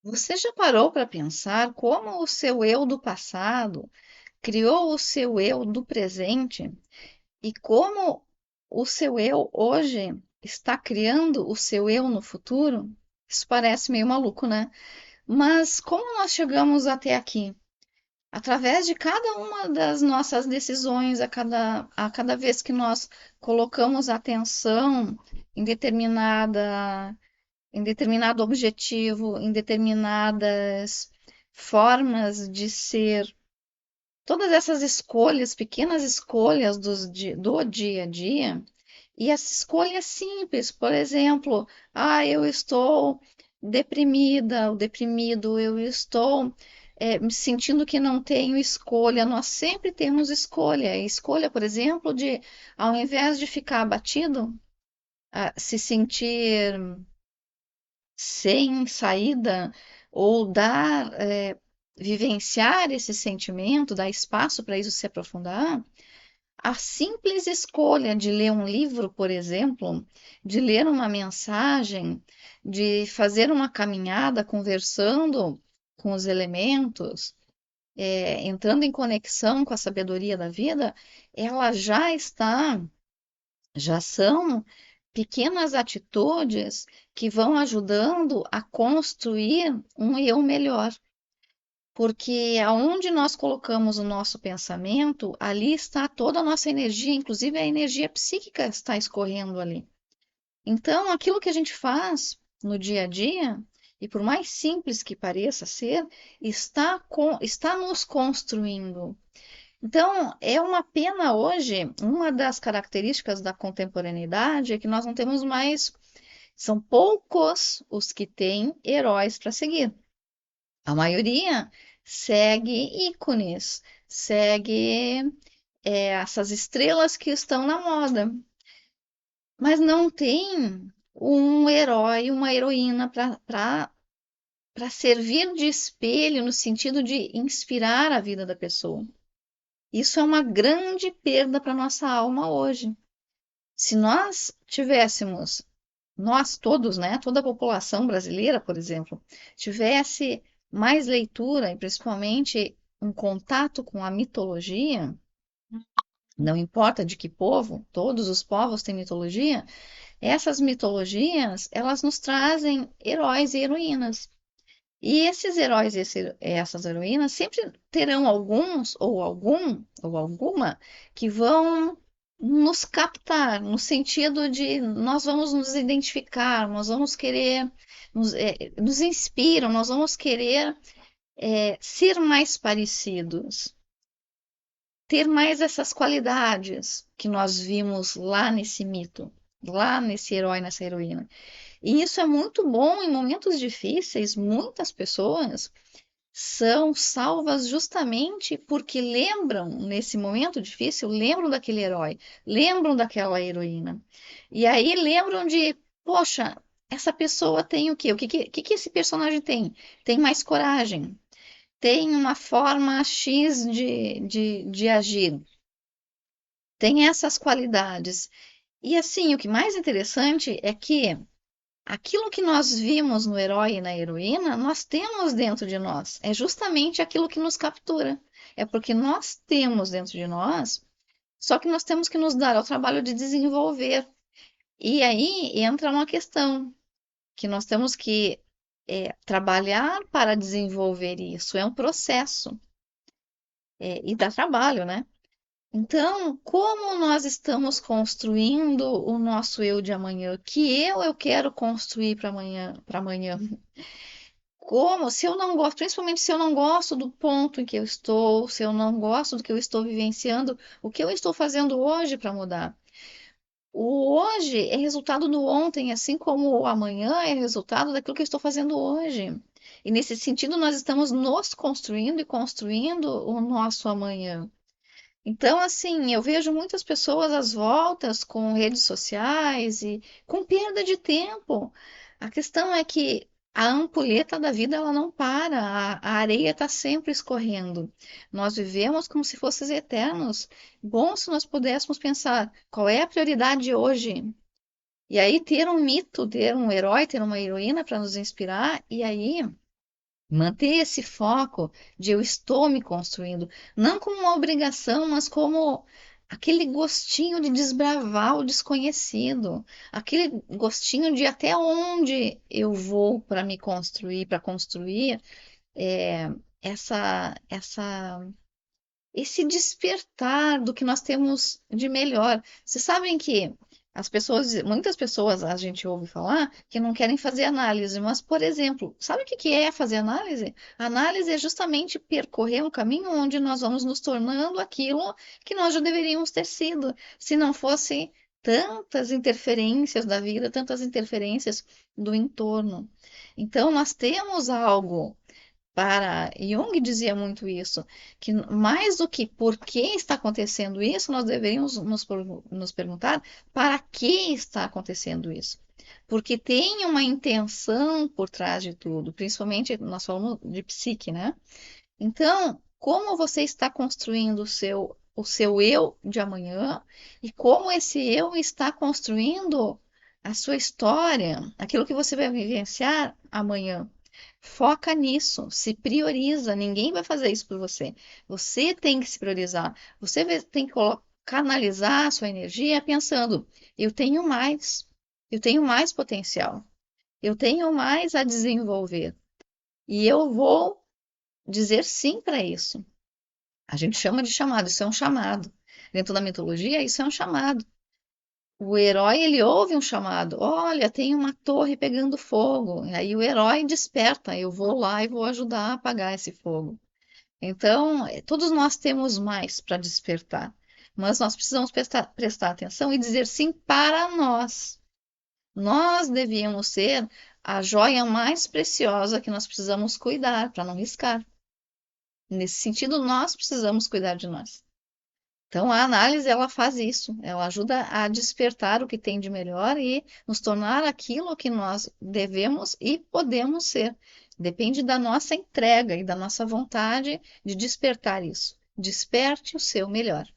Você já parou para pensar como o seu eu do passado criou o seu eu do presente e como o seu eu hoje está criando o seu eu no futuro? Isso parece meio maluco, né? Mas como nós chegamos até aqui? Através de cada uma das nossas decisões, a cada vez que nós colocamos atenção em determinado objetivo, em determinadas formas de ser, todas essas escolhas, pequenas escolhas do dia a dia, e as escolhas simples, por exemplo, eu estou deprimida, ou deprimido, eu estou me sentindo que não tenho escolha. Nós sempre temos escolha. Escolha, por exemplo, de ao invés de ficar abatido, se sentir sem saída ou vivenciar esse sentimento, dar espaço para isso se aprofundar, a simples escolha de ler um livro, por exemplo, de ler uma mensagem, de fazer uma caminhada conversando com os elementos, entrando em conexão com a sabedoria da vida, ela já são pequenas atitudes que vão ajudando a construir um eu melhor. Porque aonde nós colocamos o nosso pensamento, ali está toda a nossa energia, inclusive a energia psíquica está escorrendo ali. Então, aquilo que a gente faz no dia a dia, e por mais simples que pareça ser, está nos construindo. Então, é uma pena hoje, uma das características da contemporaneidade é que nós não temos mais, são poucos os que têm heróis para seguir. A maioria segue ícones, segue essas estrelas que estão na moda, mas não tem um herói, uma heroína para servir de espelho no sentido de inspirar a vida da pessoa. Isso é uma grande perda para nossa alma hoje. Se nós tivéssemos, nós todos, né, toda a população brasileira, por exemplo, tivesse mais leitura e principalmente um contato com a mitologia, não importa de que povo, todos os povos têm mitologia, essas mitologias, elas nos trazem heróis e heroínas. E esses heróis e essas heroínas sempre terão alguns, ou algum, ou alguma, que vão nos captar, no sentido de nós vamos nos identificar, nós vamos querer, nos inspiram, nós vamos querer ser mais parecidos, ter mais essas qualidades que nós vimos lá nesse mito, lá nesse herói, nessa heroína. E isso é muito bom em momentos difíceis, muitas pessoas são salvas justamente porque lembram, nesse momento difícil, lembram daquele herói, lembram daquela heroína. E aí lembram de, poxa, essa pessoa tem o quê? O que esse personagem tem? Tem mais coragem, tem uma forma X de agir, tem essas qualidades. E assim, o que mais interessante é que aquilo que nós vimos no herói e na heroína, nós temos dentro de nós. É justamente aquilo que nos captura. É porque nós temos dentro de nós, só que nós temos que nos dar ao trabalho de desenvolver. E aí entra uma questão que nós temos que trabalhar para desenvolver isso. É um processo, e dá trabalho, né? Então, como nós estamos construindo o nosso eu de amanhã? Que eu quero construir para amanhã? Como, se eu não gosto, principalmente se eu não gosto do ponto em que eu estou, se eu não gosto do que eu estou vivenciando, o que eu estou fazendo hoje para mudar? O hoje é resultado do ontem, assim como o amanhã é resultado daquilo que eu estou fazendo hoje. E nesse sentido, nós estamos nos construindo e construindo o nosso amanhã. Então, assim, eu vejo muitas pessoas às voltas com redes sociais e com perda de tempo. A questão é que a ampulheta da vida ela não para, a areia está sempre escorrendo. Nós vivemos como se fossem eternos. Bom se nós pudéssemos pensar qual é a prioridade hoje. E aí ter um mito, ter um herói, ter uma heroína para nos inspirar, e aí manter esse foco de eu estou me construindo, não como uma obrigação, mas como aquele gostinho de desbravar o desconhecido, aquele gostinho de até onde eu vou para me construir, para construir é, essa esse despertar do que nós temos de melhor. Vocês sabem que as pessoas, muitas pessoas a gente ouve falar que não querem fazer análise, mas, por exemplo, sabe o que que é fazer análise? Análise é justamente percorrer um caminho onde nós vamos nos tornando aquilo que nós já deveríamos ter sido, se não fosse tantas interferências da vida, tantas interferências do entorno. Então, nós temos algo para Jung dizia muito isso, que mais do que por que está acontecendo isso, nós deveríamos nos perguntar para que está acontecendo isso. Porque tem uma intenção por trás de tudo, principalmente nós falamos de psique, né? Então, como você está construindo o seu eu de amanhã e como esse eu está construindo a sua história, aquilo que você vai vivenciar amanhã. Foca nisso, se prioriza. Ninguém vai fazer isso por você. Você tem que se priorizar. Tem que canalizar a sua energia pensando: eu tenho mais potencial, eu tenho mais a desenvolver e eu vou dizer sim para isso. A gente chama de chamado, isso é um chamado. Dentro da mitologia, isso é um chamado. O herói, ele ouve um chamado. Olha, tem uma torre pegando fogo. E aí o herói desperta. Eu vou lá e vou ajudar a apagar esse fogo. Então, todos nós temos mais para despertar. Mas nós precisamos prestar atenção e dizer sim para nós. Nós devíamos ser a joia mais preciosa que nós precisamos cuidar para não riscar. Nesse sentido, nós precisamos cuidar de nós. Então, a análise ela faz isso, ela ajuda a despertar o que tem de melhor e nos tornar aquilo que nós devemos e podemos ser. Depende da nossa entrega e da nossa vontade de despertar isso. Desperte o seu melhor.